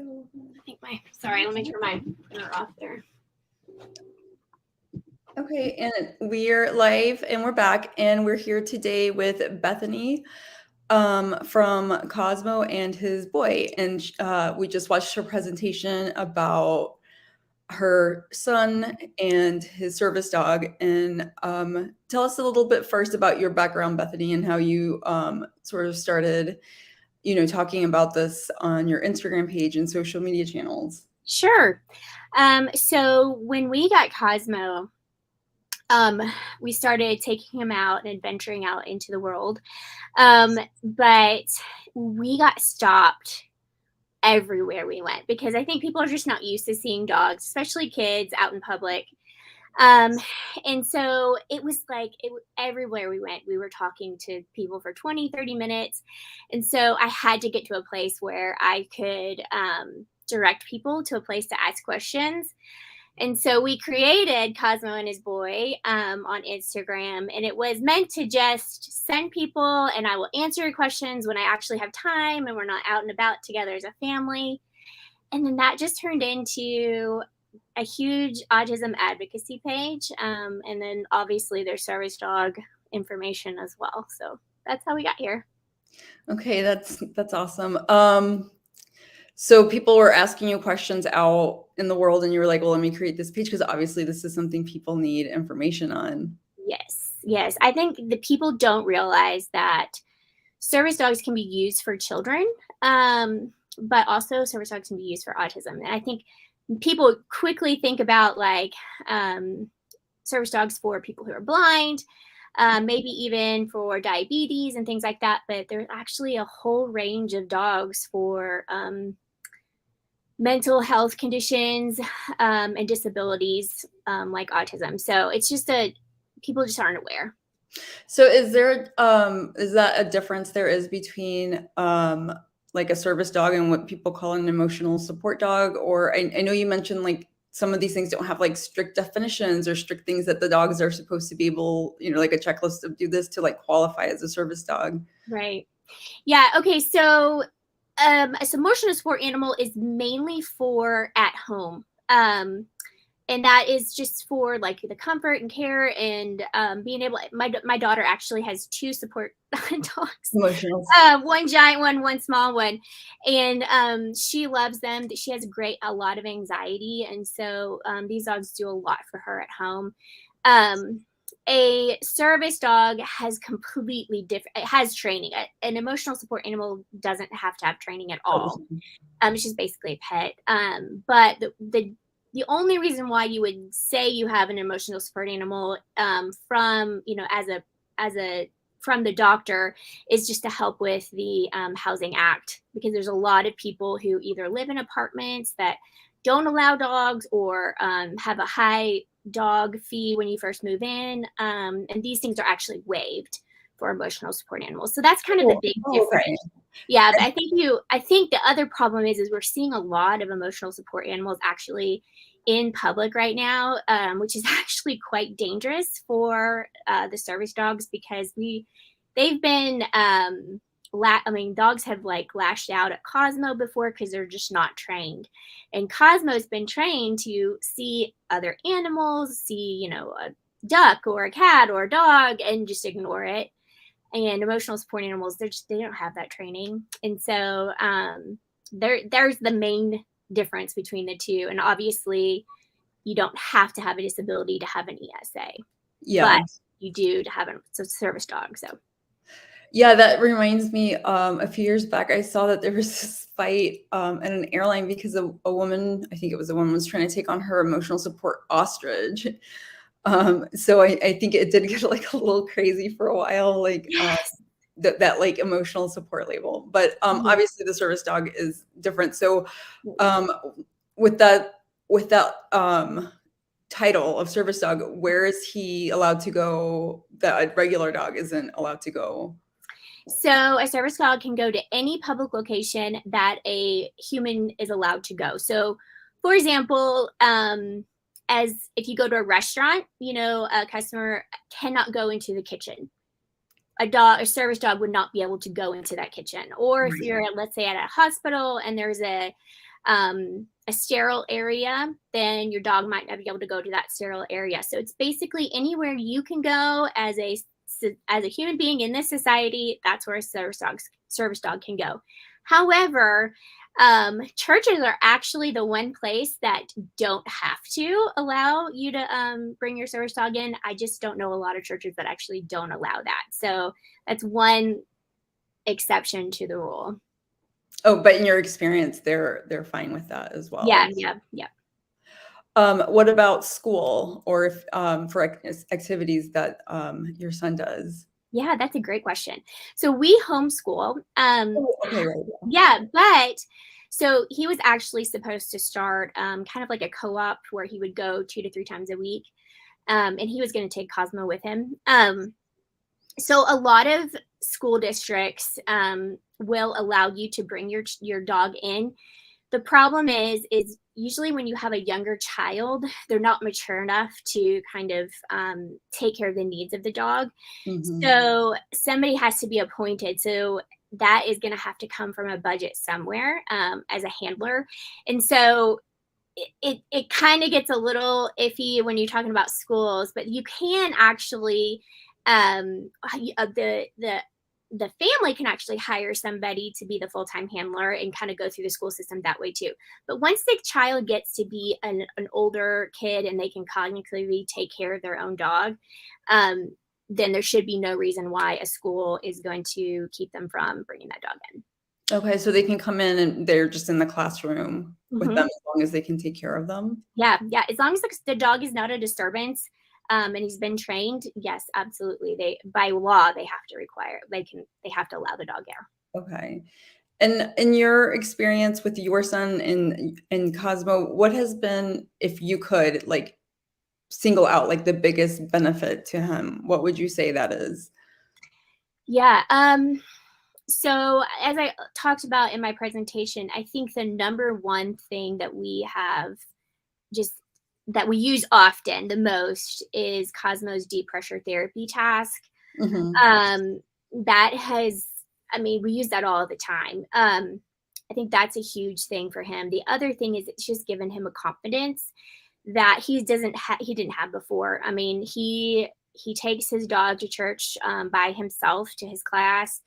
So I think sorry, let me turn my printer off there. Okay, and we're live and we're back, and we're here today with Bethany from Cosmo and His Boy. And we just watched her presentation about her son and his service dog. And tell us a little bit first about your background, Bethany, and how you sort of started, talking about this on your Instagram page and social media channels. Sure. So when we got Cosmo, we started taking him out and venturing out into the world. But we got stopped everywhere we went because I think people are just not used to seeing dogs, especially kids, out in public. And so it was like everywhere we went, we were talking to people for 20, 30 minutes. And so I had to get to a place where I could direct people to a place to ask questions. And so we created Cosmo and His Boy on Instagram, and it was meant to just send people, and I will answer your questions when I actually have time and we're not out and about together as a family. And then that just turned into a huge autism advocacy page. And then obviously there's service dog information as well. So that's how we got here. Okay, that's awesome. So people were asking you questions out in the world and you were like, well, let me create this page because obviously this is something people need information on. Yes. I think the people don't realize that service dogs can be used for children, but also service dogs can be used for autism. And I think people quickly think about like service dogs for people who are blind, maybe even for diabetes and things like that. But there's actually a whole range of dogs for mental health conditions and disabilities like autism. So it's just people just aren't aware. So is that a difference there is between like a service dog and what people call an emotional support dog? Or I know you mentioned like some of these things don't have like strict definitions or strict things that the dogs are supposed to be able, like a checklist of do this to like qualify as a service dog. Right. Yeah. Okay. So as emotional support animal is mainly for at home. And that is just for like the comfort and care and being able, my daughter actually has 2 support dogs, Emotional. One giant one small one. And she loves them. She has a lot of anxiety. And so these dogs do a lot for her at home. A service dog has completely different, it has training. An emotional support animal doesn't have to have training at all. It's just basically a pet. But the only reason why you would say you have an emotional support animal from the doctor is just to help with the Housing Act, because there's a lot of people who either live in apartments that don't allow dogs or have a high dog fee when you first move in. And these things are actually waived for emotional support animals. So that's kind of the big difference. Okay. Yeah, but I think the other problem is we're seeing a lot of emotional support animals actually in public right now, which is actually quite dangerous for the service dogs, because they've been dogs have like lashed out at Cosmo before because they're just not trained. And Cosmo's been trained to see other animals, see, a duck or a cat or a dog, and just ignore it. And emotional support animals, they don't have that training. And so there's the main difference between the two. And obviously you don't have to have a disability to have an ESA. Yeah. But you do to have a service dog. So yeah, that reminds me, a few years back, I saw that there was this fight at an airline because a woman, I think it was a woman, was trying to take on her emotional support ostrich. So I think it did get like a little crazy for a while, like that like emotional support label. But obviously the service dog is different. So with that title of service dog, where is he allowed to go that a regular dog isn't allowed to go? So a service dog can go to any public location that a human is allowed to go. So for example, as if you go to a restaurant, a customer cannot go into the kitchen. A service dog would not be able to go into that kitchen. Or if you're, let's say, at a hospital and there's a a sterile area, then your dog might not be able to go to that sterile area. So it's basically anywhere you can go as a human being in this society, that's where a service dog can go. However, churches are actually the one place that don't have to allow you to bring your service dog in. I just don't know a lot of churches that actually don't allow that. So that's one exception to the rule. Oh, but in your experience, they're fine with that as Yeah, well. yeah, yeah. What about school or if, for activities that your son does? Yeah, that's a great question. So we homeschool. Oh, okay, right. Yeah, but so he was actually supposed to start kind of like a co-op where he would go 2 to 3 times a week. And he was going to take Cosmo with him. So a lot of school districts will allow you to bring your dog in. The problem is usually when you have a younger child, they're not mature enough to kind of take care of the needs of the dog. Mhm. So somebody has to be appointed. So that is going to have to come from a budget somewhere as a handler. And so it kind of gets a little iffy when you're talking about schools, but you can actually the family can actually hire somebody to be the full-time handler and kind of go through the school system that way too. But once the child gets to be an older kid and they can cognitively take care of their own dog, then there should be no reason why a school is going to keep them from bringing that dog in. Okay, so they can come in and they're just in the classroom with them Mhm. as long as they can take care of them? Yeah, yeah. As long as the dog is not a disturbance, and he's been trained, yes, absolutely. They by law they have to require they have to allow the dog there. Okay. And in your experience with your son and Cosmo, what has been, if you could, like, single out, like, the biggest benefit to him, what would you say that is? Yeah. So as I talked about in my presentation, I think the number one thing that we have just that we use often the most is Cosmo's deep pressure therapy task. Mhm. Um, that has, I mean, we use that all the time. I think that's a huge thing for him. The other thing is it's just given him a confidence that he didn't have before. I mean, he takes his dog to church by himself to his class.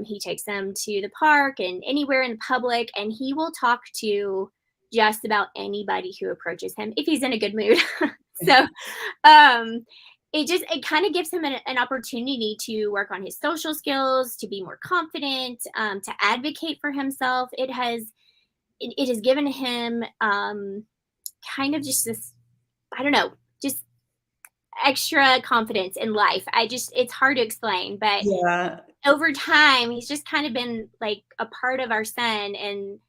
He takes them to the park and anywhere in public, and he will talk to just about anybody who approaches him if he's in a good mood. So um, it kind of gives him an opportunity to work on his social skills, to be more confident, to advocate for himself. It has given him kind of just this, I don't know, just extra confidence in life. It's hard to explain, but Yeah, over time, he's just kind of been like a part of our son, and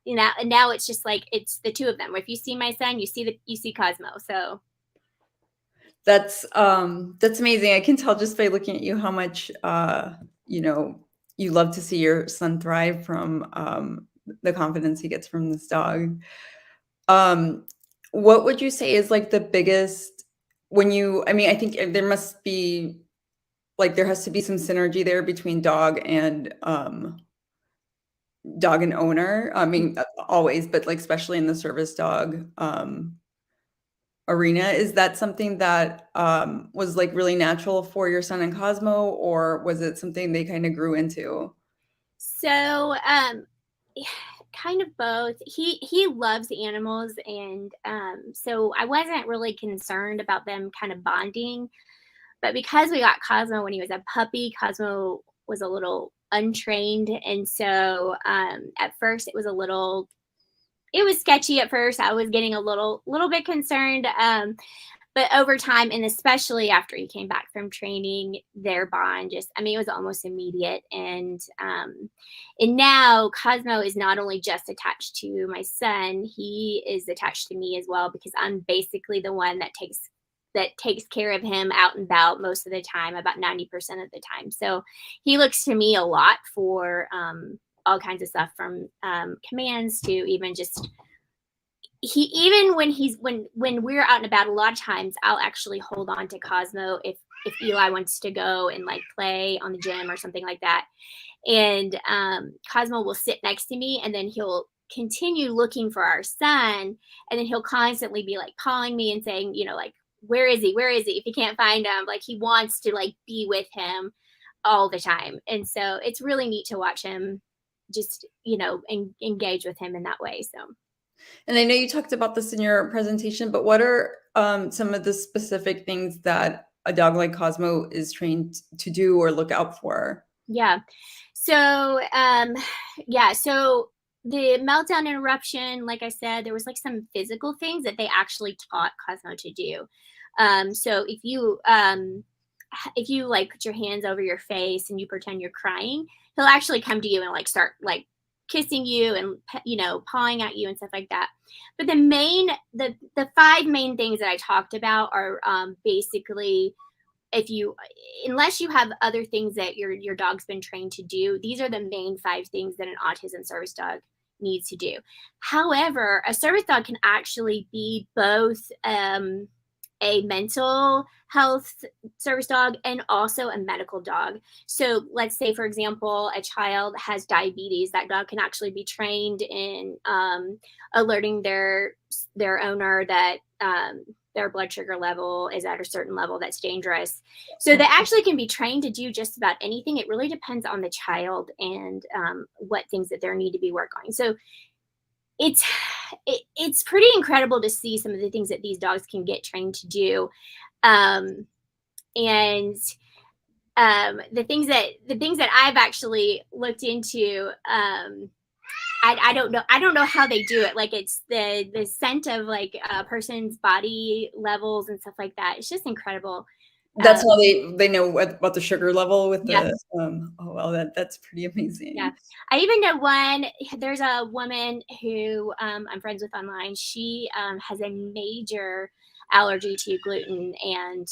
and now it's just like it's the two of them. If you see my son, you see Cosmo. So that's amazing. I can tell just by looking at you how much, you know, you love to see your son thrive from, the confidence he gets from this dog. Um, what would you say is, like, the biggest when you I mean, I think, there must be like, there has to be some synergy there between dog and owner. I mean, always, but, like, especially in the service dog, arena. Is that something that, was, like, really natural for your son and Cosmo, or was it something they kinda grew into? so kind of both. He loves animals, and so I wasn't really concerned about them kind of bonding. But because we got Cosmo when he was a puppy, Cosmo was a little untrained, and so at first it was sketchy at first. I was getting a little bit concerned. But over time, and especially after he came back from training, their bond just, I mean, it was almost immediate. And now Cosmo is not only just attached to my son, he is attached to me as well because I'm basically the one that takes care of him out and about most of the time, about 90% of the time. So he looks to me a lot for all kinds of stuff from commands to even just he even when we're out and about a lot of times I'll actually hold on to Cosmo if Eli wants to go and like play on the gym or something like that. And Cosmo will sit next to me and then continue looking for our son, and then he'll constantly be like calling me and saying, like, where is he? Where is he? If he can't find him, like he wants to like be with him all the time. And so it's really neat to watch him just, engage with him in that way. So And I know you talked about this in your presentation, but what are some of the specific things that a dog like Cosmo is trained to do or look out for? yeah. So the meltdown interruption, like I said, there was like some physical things that they actually taught Cosmo to do. So if you like put your hands over your face and you pretend you're crying, he'll actually come to you and like start like kissing you and pawing at you and stuff like that. But the five main things that I talked about are basically, if you unless you have other things that your dog's been trained to do, these are the main five things that an autism service dog needs to do. However, a service dog can actually be both a mental health service dog and also a medical dog. So let's say, for example, a child has diabetes. That dog can actually be trained in alerting their owner that their blood sugar level is at a certain level that's dangerous. So they actually can be trained to do just about anything. It really depends on the child and what things that they need to be worked on. So it's pretty incredible to see some of the things that these dogs can get trained to do. And the things that I've actually looked into, I don't know how they do it. Like it's the scent of like a person's body levels and stuff like that. It's just incredible. That's how they know what the sugar level with Yeah. the oh well, that's pretty Yeah. amazing. I even know there's a woman who I'm friends with online. She has a major allergy to gluten. And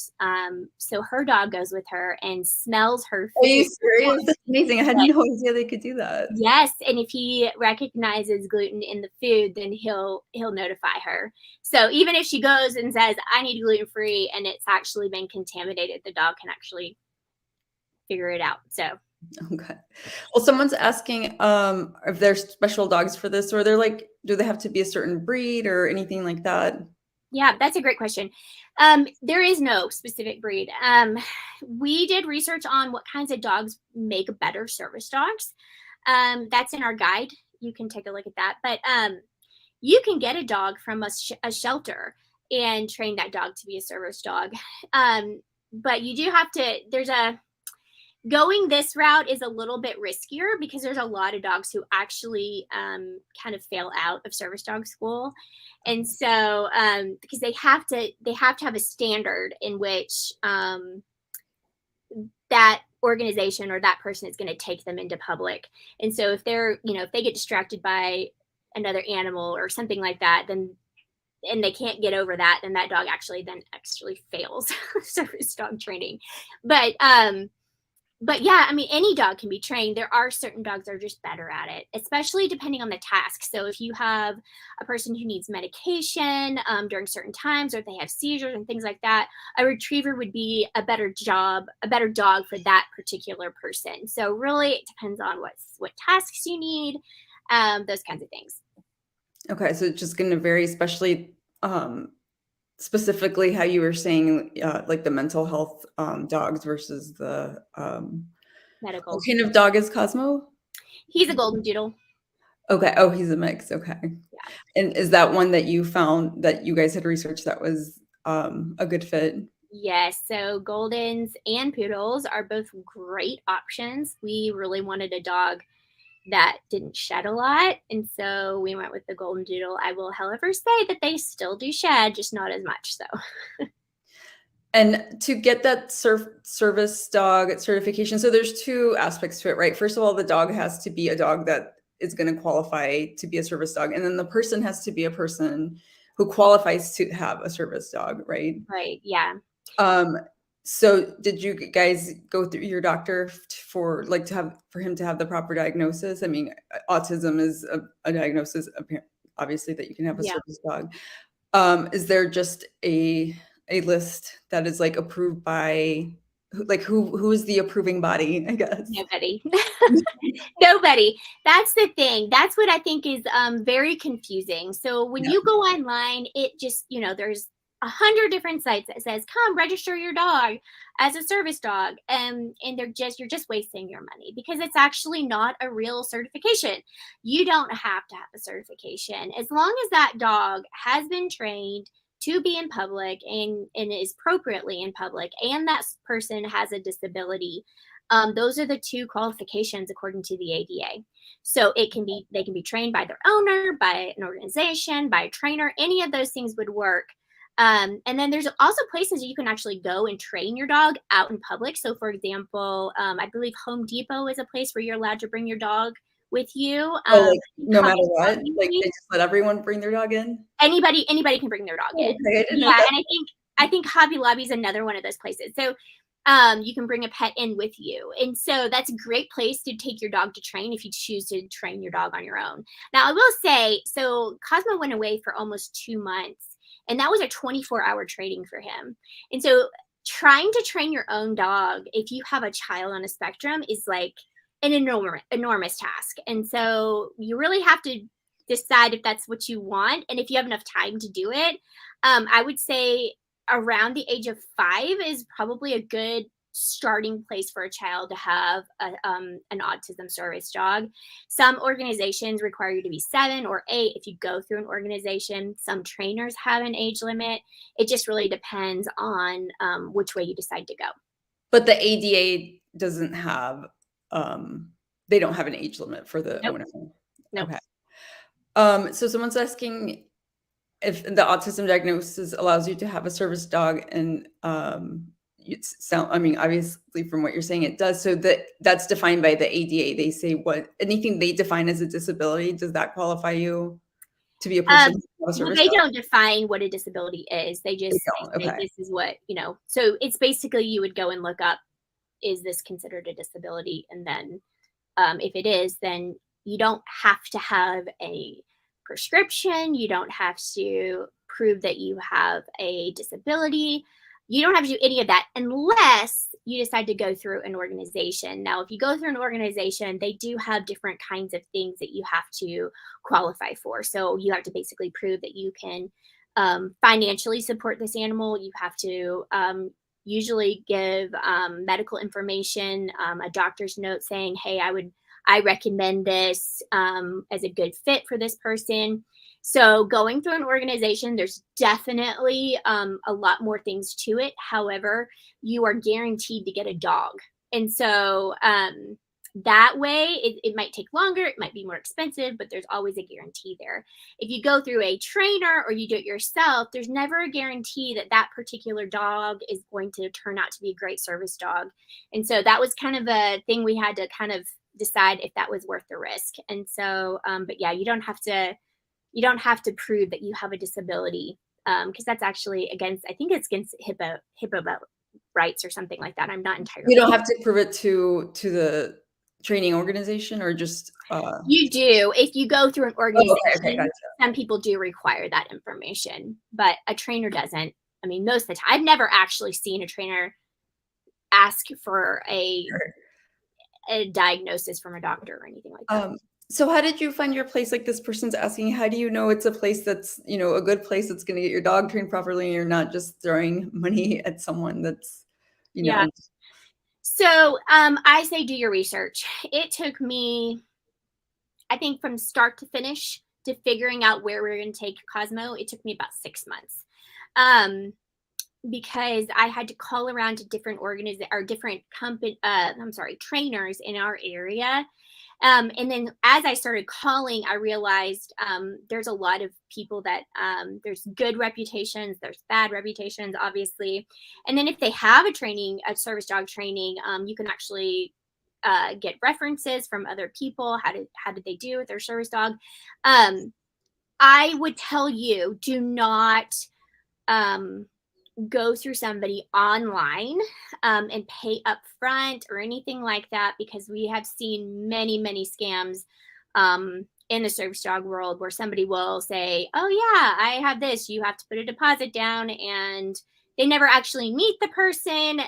so her dog goes with her and smells her Are food. you serious? That's amazing. I had no idea they could do that. Yes, and if he recognizes gluten in the food, then he'll notify her. So even if she goes and says, "I need gluten free," and it's actually been contaminated, the dog can actually figure it out. So Okay. Well, someone's asking if there's special dogs for this, or they're like, do they have to be a certain breed or anything like that? yeah, that's a great question. There is no specific breed. We did research on what kinds of dogs make better service dogs. That's in our guide. You can take a look at that. But you can get a dog from a shelter and train that dog to be a service dog. But you do have to, going this route is a little bit riskier because there's a lot of dogs who actually kind of fail out of service dog school. And so because they have to have a standard in which that organization or that person is going to take them into public. And so if if they get distracted by another animal or something like that, then and they can't get over that, then that dog actually fails service dog training. But yeah, I mean, any dog can be trained. There are certain dogs that are just better at it, especially depending on the task. So if you have a person who needs medication during certain times, or if they have seizures and things like that, a retriever would be a better dog for that particular person. So really, it depends on what tasks you need, those kinds of things. Okay, so it's just going to vary, especially specifically how you were saying, like the mental health dogs versus the what Medical. kind of dog is Cosmo? He's a golden doodle. Okay. Oh, he's a mix. Okay. Yeah. And is that one that you found that you guys had researched that was a good fit? Yes, so Goldens and Poodles are both great options. We really wanted a dog that didn't shed a lot, and so we went with the Golden Doodle. I will, however, say that they still do shed, just not as much. So, And to get that service dog certification, so there's two aspects to it, right? First of all, the dog has to be a dog that is going to qualify to be a service dog, and then the person has to be a person who qualifies to have a service dog, right? right, yeah, Um, so did you guys go through your doctor for like for him to have the proper diagnosis? I mean, autism is a diagnosis, obviously, that you can have a yeah. service dog. Is there just a list that is like approved by who is the approving body, I guess? Nobody. Nobody. That's the thing. That's what I think is very confusing. So when Yeah. you go online, it just, there's 100 different sites that says, come register your dog as a service dog. And you're just wasting your money because it's actually not a real certification. You don't have to have a certification. As long as that dog has been trained to be in public and is appropriately in public, and that person has a disability, those are the two qualifications according to the ADA. So they can be trained by their owner, by an organization, by a trainer. Any of those things would work. And then there's also places you can actually go and train your dog out in public. So, for example, I believe Home Depot is a place where you're allowed to bring your dog with you. Oh, like, no Hobby matter what? Like, Lobby, they just let everyone bring their dog in? anybody can bring their dog Oh, in. okay, I didn't know Yeah, that. and I think Hobby Lobby is another one of those places. So you can bring a pet in with you. And so that's a great place to take your dog to train if you choose to train your dog on your own. Now, I will say, so Cosmo went away for almost 2 months, and that was a 24-hour training for him. And so trying to train your own dog, if you have a child on a spectrum, is like an enormous task. And so you really have to decide if that's what you want and if you have enough time to do it. I would say around the age of 5 is probably a good starting place for a child to have an autism service dog. Some organizations require you to be 7 or 8 if you go through an organization. Some trainers have an age limit. It just really depends on which way you decide to go. But the ADA doesn't have, they don't have an age limit for the Nope. owner. Nope. Okay. So someone's asking if the autism diagnosis allows you to have a service dog, and I mean, obviously from what you're saying, it does. So that's defined by the ADA. They say anything they define as a disability, does that qualify you to be a person who has a Well, service they dog? don't define what a disability is. They They just don't. say Okay. this is what, so it's basically you would go and look up, is this considered a disability? And then if it is, then you don't have to have a prescription. You don't have to prove that you have a disability. You don't have to do any of that unless you decide to go through an organization. Now, if you go through an organization, they do have different kinds of things that you have to qualify for. So you have to basically prove that you can financially support this animal. You have to usually give medical information, a doctor's note saying, hey, I recommend this as a good fit for this person. So going through an organization, there's definitely a lot more things to it. However, you are guaranteed to get a dog. And so that way it might take longer, it might be more expensive, but there's always a guarantee there. If you go through a trainer or you do it yourself, there's never a guarantee that that particular dog is going to turn out to be a great service dog. And so that was kind of a thing we had to kind of decide if that was worth the risk. And so, but yeah, you don't have to prove that you have a disability, because that's actually against, I think it's against HIPAA rights or something like that. I'm not You entirely don't sure. have to prove it to the training organization, or just You do. If you go through an oh, okay, organization, gotcha. some people do require that information, but a trainer doesn't. I mean, most of the time, I've never actually seen a trainer ask for a diagnosis from a doctor or anything like that. Um, so how did you find your place? Like, this person's asking, how do you know it's a place that's, a good place that's gonna get your dog trained properly, and you're not just throwing money at someone that's, you Yeah. know So I say do your research. It took me, I think, from start to finish to figuring out where we are going to take Cosmo, it took me about 6 months. Um, because I had to call around to different trainers in our area. And then as I started calling, I realized there's a lot of people that there's good reputations, there's bad reputations, obviously. And then if they have a service dog training, you can actually get references from other people. How did they do with their service dog? I would tell you, do not um, go through somebody online and pay up front or anything like that, because we have seen many scams in the service dog world where somebody will say, oh yeah, I have this, you have to put a deposit down and they never actually meet the person.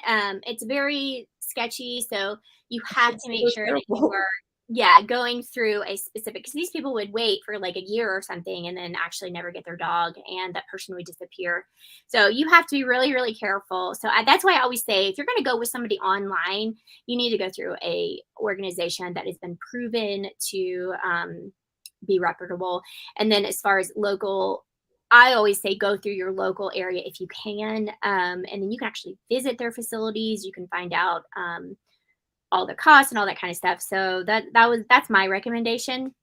It's very sketchy. So you have That's to make so sure that you terrible. are, yeah, going through a specific, because these people would wait for like a year or something and then actually never get their dog, and that person would disappear. So you have to be really, really careful. So that's why I always say, if you're going to go with somebody online, you need to go through a organization that has been proven to be reputable. And then as far as local, I always say go through your local area if you can, and then you can actually visit their facilities. You can find out all the costs and all that kind of stuff. So that's my recommendation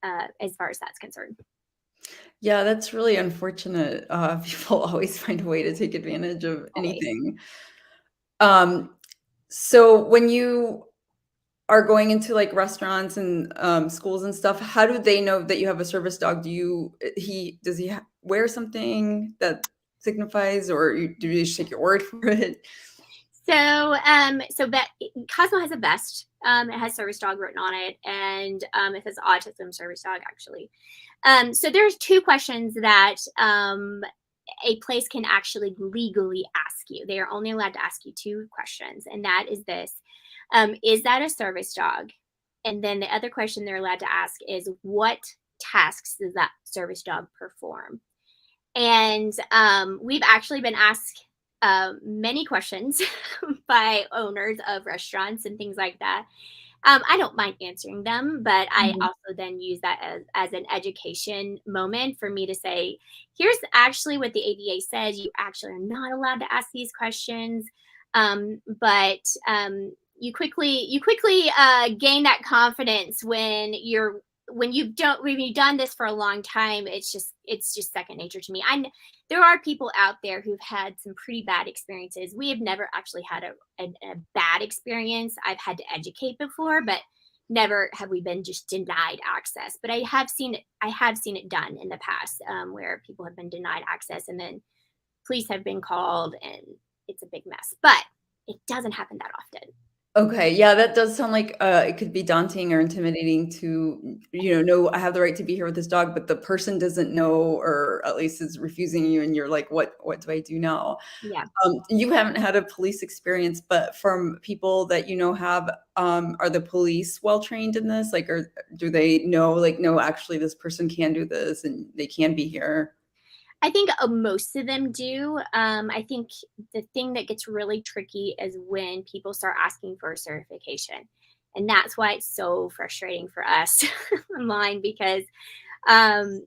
as far as that's concerned. Yeah, that's really unfortunate. People always find a way to take advantage of Always. anything. Um, so when you are going into, like, restaurants and, schools and stuff, how do they know that you have a service dog? Does he wear something that signifies, or do you just take your word for it? Cosmo has a vest. It has service dog written on it, and it says autism service dog actually. So there's two questions that a place can actually legally ask you. They are only allowed to ask you two questions, and that is this: is that a service dog? And then the other question they're allowed to ask is, what tasks does that service dog perform? And we've actually been asked many questions by owners of restaurants and things like that. I don't mind answering them, but I Mhm. also then use that as an education moment for me to say, here's actually what the ADA says. You actually are not allowed to ask these questions. But you quickly gain that confidence when you've done this for a long time. It's just second nature to me. There are people out there who've had some pretty bad experiences. We have never actually had a bad experience. I've had to educate before, but never have we been just denied access. But I have seen it done in the past, where people have been denied access and then police have been called, and it's a big mess. But it doesn't happen that often. Okay, yeah, that does sound like, it could be daunting or intimidating to, "No, I have the right to be here with this dog," but the person doesn't know, or at least is refusing you, and you're like, "What do I do now?" Yeah. You haven't had a police experience, but from people that have, are the police well trained in this? Like, or do they know, like, "No, actually, this person can do this, and they can be here?" I think most of them do. I think the thing that gets really tricky is when people start asking for a certification. And that's why it's so frustrating for us online because, um,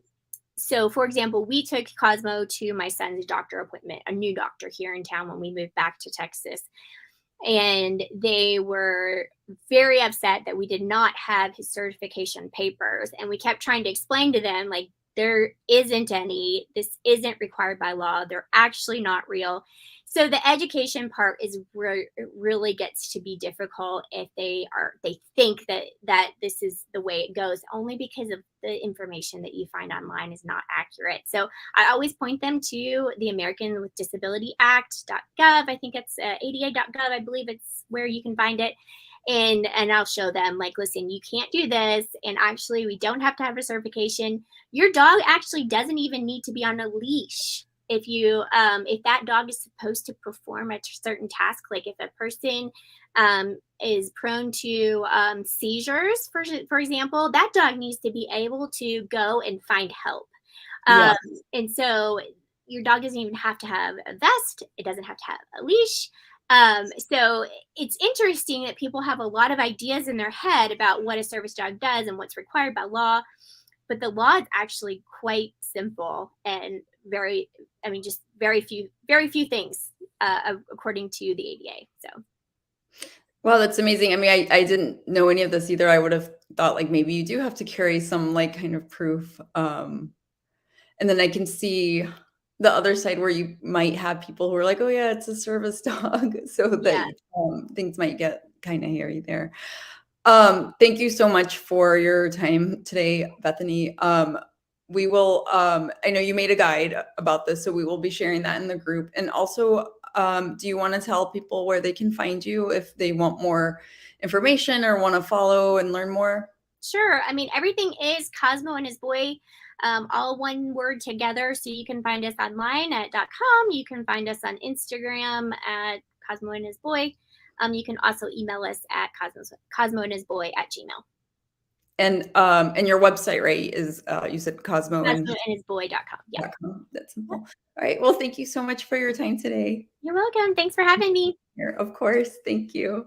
so for example, we took Cosmo to my son's doctor appointment, a new doctor here in town when we moved back to Texas. And they were very upset that we did not have his certification papers. And we kept trying to explain to them, like, there isn't any, this isn't required by law, they're actually not real. So the education part is where it really gets to be difficult if they think that this is the way it goes, only because of the information that you find online is not accurate. So I always point them to the American with Disability Act.gov. I think it's ada.gov. I believe it's where you can find it. And I'll show them, like, listen, you can't do this. And actually, we don't have to have a certification. Your dog actually doesn't even need to be on a leash. If that dog is supposed to perform a certain task, like if a person is prone to seizures, for example, that dog needs to be able to go and find help. Yeah. Um, and so your dog doesn't even have to have a vest. It doesn't have to have a leash. So it's interesting that people have a lot of ideas in their head about what a service dog does and what's required by law, but the law is actually quite simple and just very few things according to the ADA. So Wow, that's amazing. I mean, I didn't know any of this either. I would have thought, like, maybe you do have to carry some, like, kind of proof, and then I can see the other side where you might have people who are like, "Oh, yeah, it's a service dog," so yeah, that, things might get kinda hairy there. Thank you so much for your time today, Bethany. I know you made a guide about this, so we will be sharing that in the group. And also, do you wanna tell people where they can find you if they want more information or wanna follow and learn more? sure. I mean, everything is Cosmo and His Boy. all one word together. So you can find us online at .com. You can find us on Instagram at Cosmo and His Boy. You can also email us at Cosmo and His Boy at Gmail. And your website, right, is you said Cosmo and CosmoandHisBoy.com. Yeah. .com. That's simple. All right. Well, thank you so much for your time today. You're welcome. Thanks for having me. Here, of course. Thank you.